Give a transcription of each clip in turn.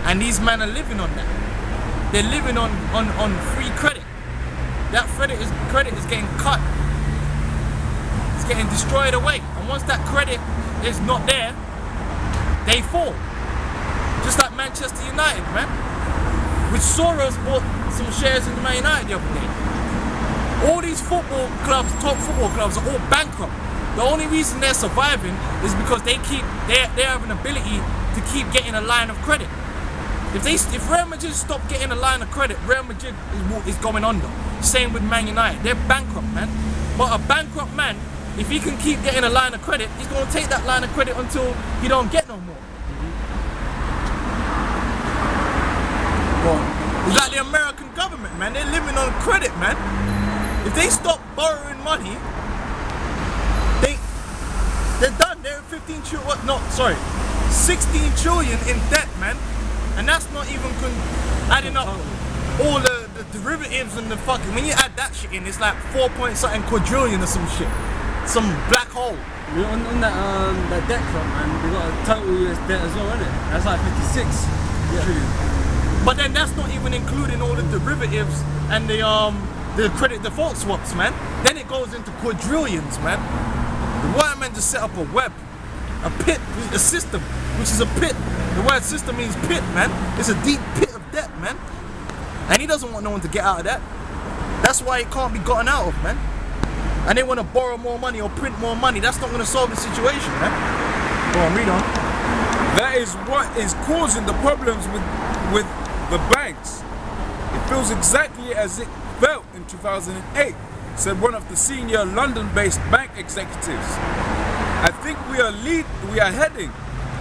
And these men are living on that. They're living on free credit. That credit is getting cut. It's getting destroyed away. And once that credit is not there, they fall. Just like Manchester United, man. Which Soros bought some shares in Man United the other day. All these football clubs, top football clubs, are all bankrupt. The only reason they're surviving is because they have an ability to keep getting a line of credit. If Real Madrid stop getting a line of credit, Real Madrid is going under. Same with Man United. They're bankrupt, man. But a bankrupt man, if he can keep getting a line of credit, he's going to take that line of credit until he don't get no more. It's like the American government, man. They're living on credit, man. If they stop borrowing money, they're done. They're 16 trillion in debt, man. And that's not even adding up all the derivatives and the fucking. When you add that shit in, it's like 4-point-something quadrillion or some shit. Some black hole. On that debt front, man, we got a total US debt as well, isn't it? That's like 56 trillion. But then that's not even including all the derivatives and the credit default swaps, man. Then it goes into quadrillions, man. The white man just set up a web, a pit, a system, which is a pit. The word system means pit, man. It's a deep pit of debt, man. And he doesn't want no one to get out of that. That's why it can't be gotten out of, man. And they want to borrow more money or print more money. That's not going to solve the situation, man. Go on, read on. That is what is causing the problems with the banks. It feels exactly as it felt in 2008, said one of the senior London-based bank executives. I think we are heading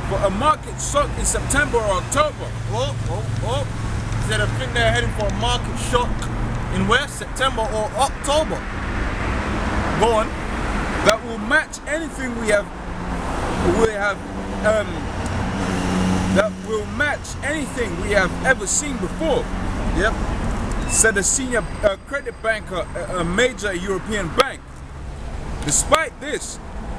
for a market shock in September or October. He said I think they're heading for a market shock in where? September or October. Go on. That will match anything that will match anything we have ever seen before. Yep. Said a senior credit banker, a major European bank. Despite this,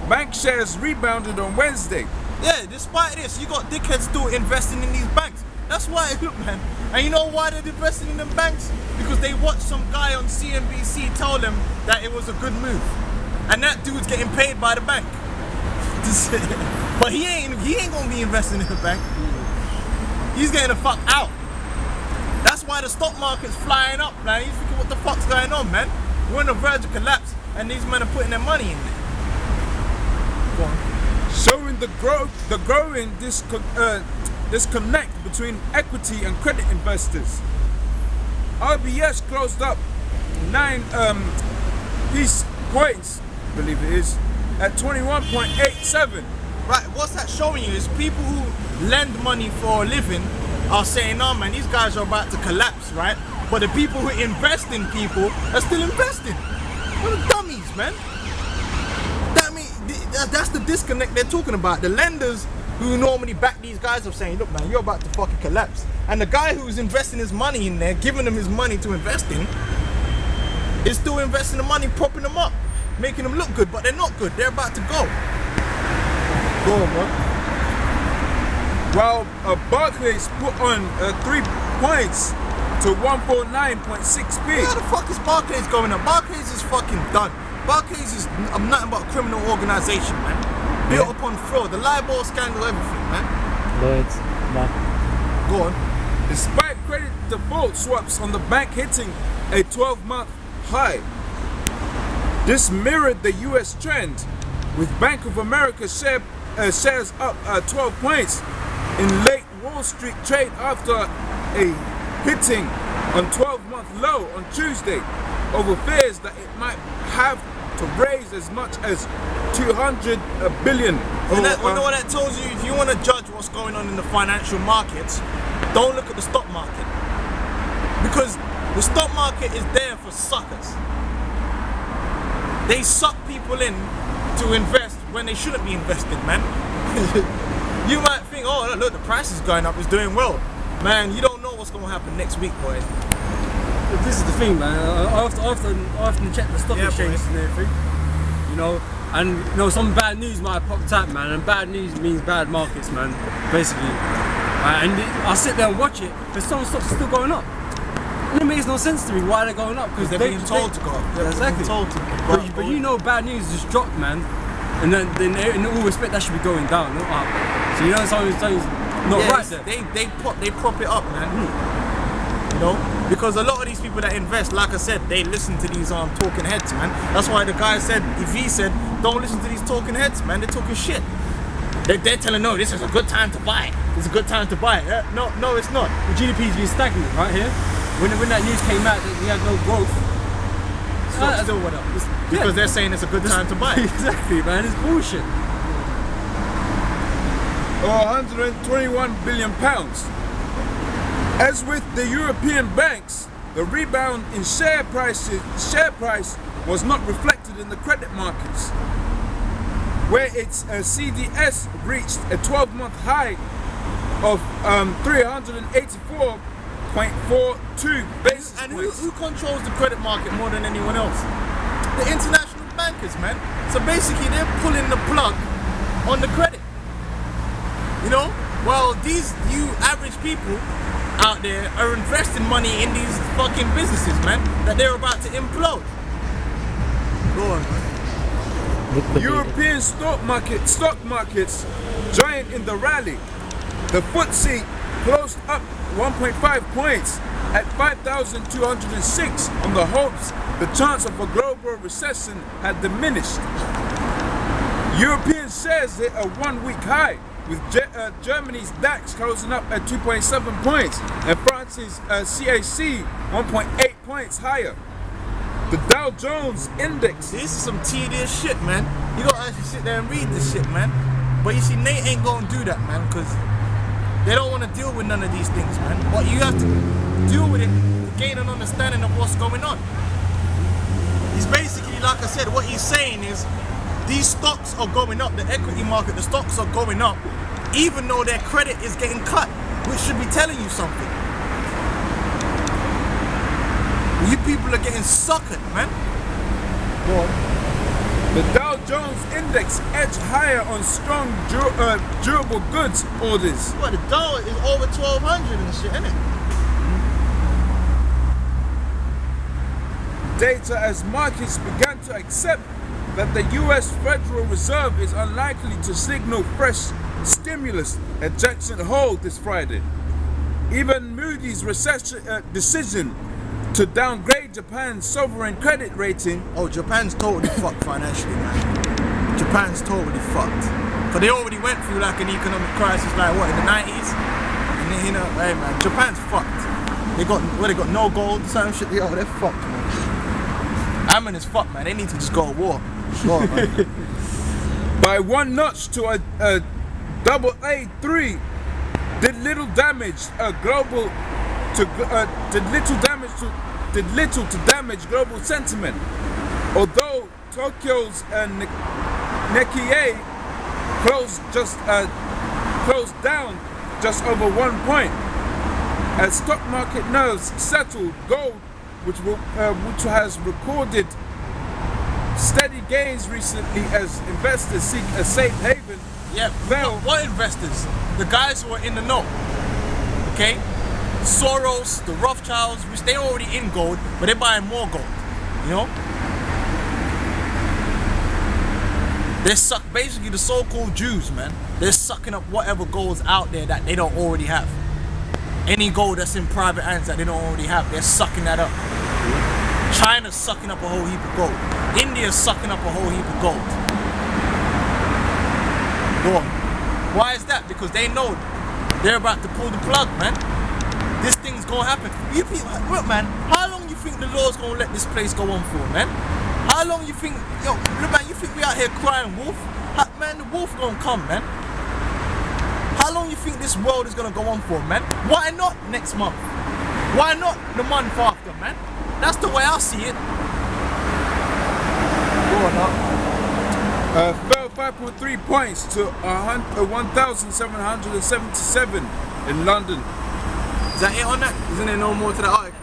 bank shares rebounded on Wednesday. Yeah, despite this, you got dickheads still investing in these banks. That's why, look, man. And you know why they're investing in them banks? Because they watched some guy on CNBC tell them that it was a good move. And that dude's getting paid by the bank. But he ain't gonna be investing in the bank. He's getting the fuck out. That's why the stock market's flying up, man. You thinking what the fuck's going on, man? We're on the verge of collapse and these men are putting their money in there. Go on. Showing the growing disconnect between equity and credit investors. RBS closed up 9 piece points, I believe it is, at 21.87. Right, what's that showing you is people who lend money for a living are saying, no man, these guys are about to collapse, right? But the people who invest in people are still investing. What are dummies, man? That's the disconnect they're talking about. The lenders who normally back these guys are saying, look man, you're about to fucking collapse. And the guy who's investing his money in there, giving them his money to invest in, is still investing the money, propping them up, making them look good, but they're not good. They're about to go. Go on, bro. While Barclays put on 3 points to 149.6p. How the fuck is Barclays going up? Barclays is fucking done. Barclays is nothing but a criminal organization, man. Built upon fraud, the LIBOR scandal, everything, man. Lloyds, no. Go on. Despite credit default swaps on the bank hitting a 12-month high. This mirrored the US trend, with Bank of America shares up 12 points in late Wall Street trade after a hitting on 12-month low on Tuesday over fears that it might have to raise as much as $200 billion. You know what that tells you? If you want to judge what's going on in the financial markets, don't look at the stock market. Because the stock market is there for suckers. They suck people in to invest when they shouldn't be investing, man. You might think, oh look, the price is going up, it's doing well. Man, you don't know what's going to happen next week, boy. This is the thing, man. I often check the stock exchanges and everything, you know, and you know some bad news might have popped up, man, and bad news means bad markets, man, basically. And I sit there and watch it, but some stocks are still going up. And it makes no sense to me why they're going up, because they're being told to go up. Yeah, exactly. Told to but you know, bad news just dropped, man. And then in all respect, that should be going down, not up. So you know, something's not right there. They prop it up, man. You know, because a lot of these people that invest, like I said, they listen to these talking heads, man. That's why the guy said, if he said, don't listen to these talking heads, man. They're talking shit. They're telling, no, this is a good time to buy it. It's a good time to buy it. No, it's not. The GDP's been stagnant right here. When that news came out that we had no growth, stocks still went up. Because they're saying it's a good time to buy it. Exactly, man. It's bullshit. 121 billion pounds. As with the European banks, the rebound in share price was not reflected in the credit markets, where its CDS reached a 12-month high of 384.42 basis and points. who controls the credit market more than anyone else? The international bankers, man. So basically, they're pulling the plug on the credit. You know, well, you average people out there are investing money in these fucking businesses, man, that they're about to implode. Go on, man. European stock markets joined in the rally. The FTSE closed up 1.5 points at 5,206 on the hopes the chance of a global recession had diminished. European shares hit a one-week high, with Germany's DAX closing up at 2.7 points and France's CAC 1.8 points higher. The Dow Jones Index. This is some tedious shit, man. You gotta actually sit there and read this shit, man. But you see, Nate ain't gonna do that, man, because they don't want to deal with none of these things, man. But you have to deal with it to gain an understanding of what's going on. He's basically, like I said, what he's saying is these stocks are going up, the equity market, the stocks are going up, even though their credit is getting cut, which should be telling you something. You people are getting suckered, man. Well, the Dow Jones Index edged higher on strong durable goods orders. Well, the Dow is over 1,200 and shit, isn't it? Data as markets began to accept that the US Federal Reserve is unlikely to signal fresh stimulus at Jackson Hole this Friday. Even Moody's decision to downgrade Japan's sovereign credit rating. Oh, Japan's totally fucked financially, man. Japan's totally fucked. But they already went through like an economic crisis, like what, in the 90s? And then, you know, hey man, Japan's fucked. They got no gold, some shit. Yo, they're fucked, man. Ammon is fucked, man. They need to just go to war. Go on, man. By one notch to a AA3 did little damage to damage global sentiment. Although Tokyo's Nikkei closed down just over 1 point. As stock market nerves settled, gold, which has recorded steady gains recently as investors seek a safe haven. Yeah, what investors? The guys who are in the know. Okay? Soros, the Rothschilds, which they already in gold, but they're buying more gold. You know? They're basically the so-called Jews, man. They're sucking up whatever gold's out there that they don't already have. Any gold that's in private hands that they don't already have, they're sucking that up. China's sucking up a whole heap of gold. India's sucking up a whole heap of gold. Go on. Why is that? Because they know they're about to pull the plug, man. This thing's gonna happen. You people, look, man, how long you think the law's gonna let this place go on for, man? How long you think, yo, look, man, you think we out here crying wolf? Man, the wolf gonna come, man. How long you think this world is gonna go on for, man? Why not next month? Why not the month after, man? That's the way I see it. Go on, fell 5.3 points to 1,777 in London. Is that it on that? Isn't there no more to the article?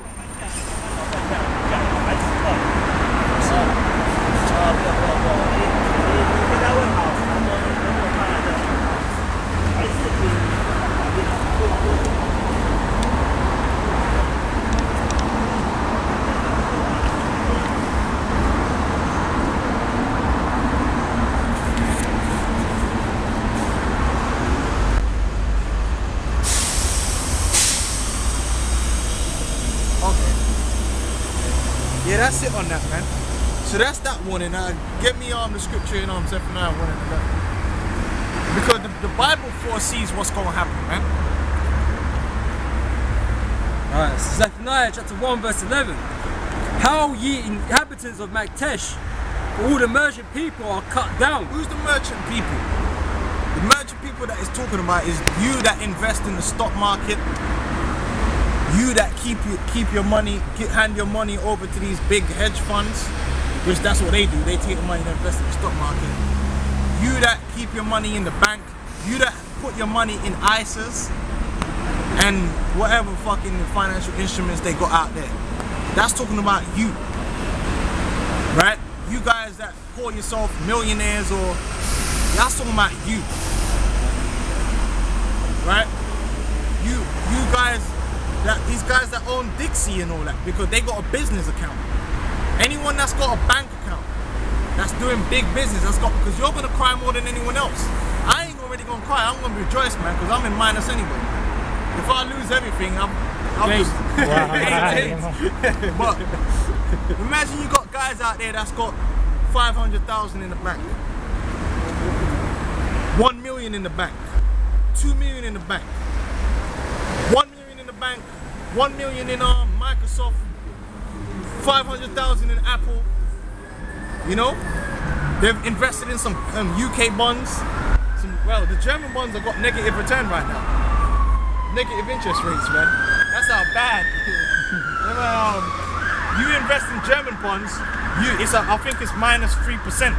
that's it on that, man. So that's that warning. Get me the scripture in Zephaniah 1 and 11. Because the Bible foresees what's going to happen, man. Alright, so Zephaniah chapter 1 verse 11. How ye inhabitants of Magtesh, all the merchant people are cut down. Who's the merchant people? The merchant people that is talking about is you that invest in the stock market. You that keep your money, hand your money over to these big hedge funds, which that's what they do. They take the money and invest in the stock market. You that keep your money in the bank. You that put your money in ISAs and whatever fucking financial instruments they got out there. That's talking about you, right? You guys that call yourself millionaires, or that's talking about you, right? You guys. These guys that own Dixie and all that, because they got a business account. Anyone that's got a bank account, that's doing big business, because you're gonna cry more than anyone else. I ain't already gonna cry. I'm gonna rejoice, man, because I'm in minus anyway. If I lose everything, I'll lose. But imagine you got guys out there that's got 500,000 in the bank, 1 million in the bank, 2 million in the bank. 1 million in the bank, 1 million in Microsoft, 500,000 in Apple. You know, they've invested in some UK bonds. Well, the German bonds have got negative return right now, negative interest rates, man. That's how bad. You invest in German bonds, I think it's minus 3%.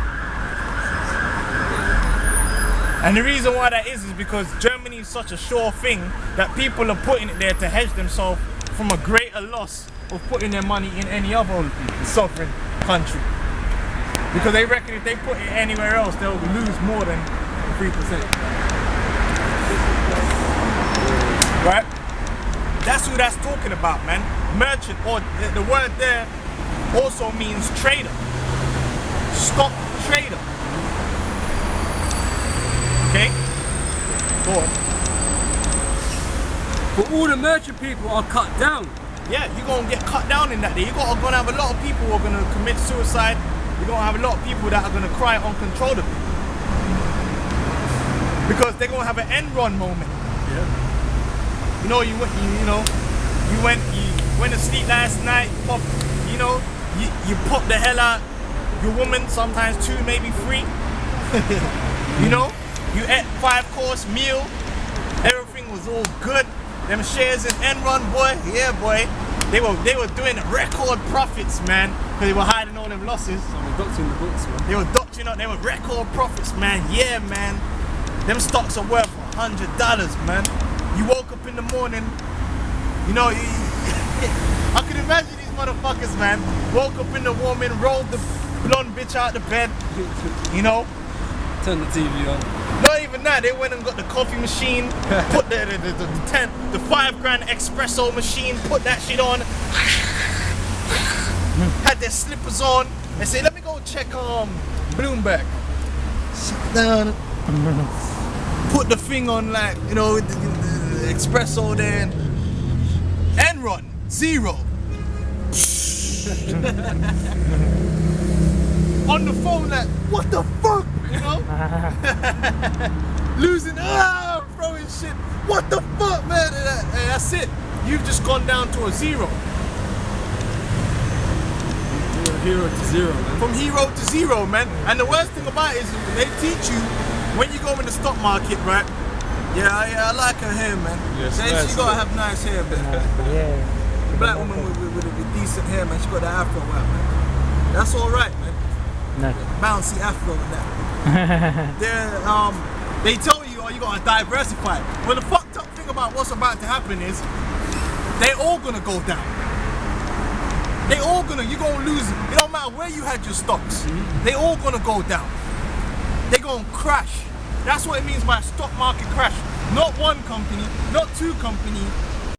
And the reason why that is because Germany is such a sure thing that people are putting it there to hedge themselves from a greater loss of putting their money in any other sovereign country. Because they reckon if they put it anywhere else, they'll lose more than 3%. Right? That's who that's talking about, man. Merchant, or the word there also means trader. Stock trader. Okay? Go on. But all the merchant people are cut down. Yeah, you're going to get cut down in that day. You're going to have a lot of people who are going to commit suicide. You're going to have a lot of people that are going to cry uncontrollably. Because they're going to have an end run moment. Yeah. You know, you went to sleep last night, you pop the hell out your woman, sometimes 2, maybe 3. You know, you ate 5-course meal, everything was all good. Them shares in Enron, boy, yeah, boy, they were doing record profits, man, because they were hiding all them losses. So we're doctoring the books, man. They were doctoring up, they were record profits, man. Yeah, man, them stocks are worth $100, man. You woke up in the morning, you know, I can imagine these motherfuckers, man, woke up in the morning, rolled the blonde bitch out the bed, you know. Turn the TV on. Not even that, they went and got the coffee machine, put the 5 grand espresso machine, put that shit on, had their slippers on, and say, let me go check Bloomberg. Sit down, put the thing on, like, you know, the espresso there, Enron, 0. On the phone, like, what the fuck, you know? Losing, throwing shit. What the fuck, man? And that's it. You've just gone down to a 0. From 0 to 0, man. From 0 to 0, man. And the worst thing about it is they teach you when you go in the stock market, right? Yeah, I like her hair, man. Yes, she gotta have nice hair, man. Yeah. The black woman with decent hair, man. She got that afro, man. That's all right, man. No. Bouncy afro and that. They tell you, you gotta diversify. Well, the fucked up thing about what's about to happen is they all gonna go down. You're gonna lose. It don't matter where you had your stocks. They all gonna go down. They gonna crash. That's what it means by a stock market crash. Not one company, not 2 companies,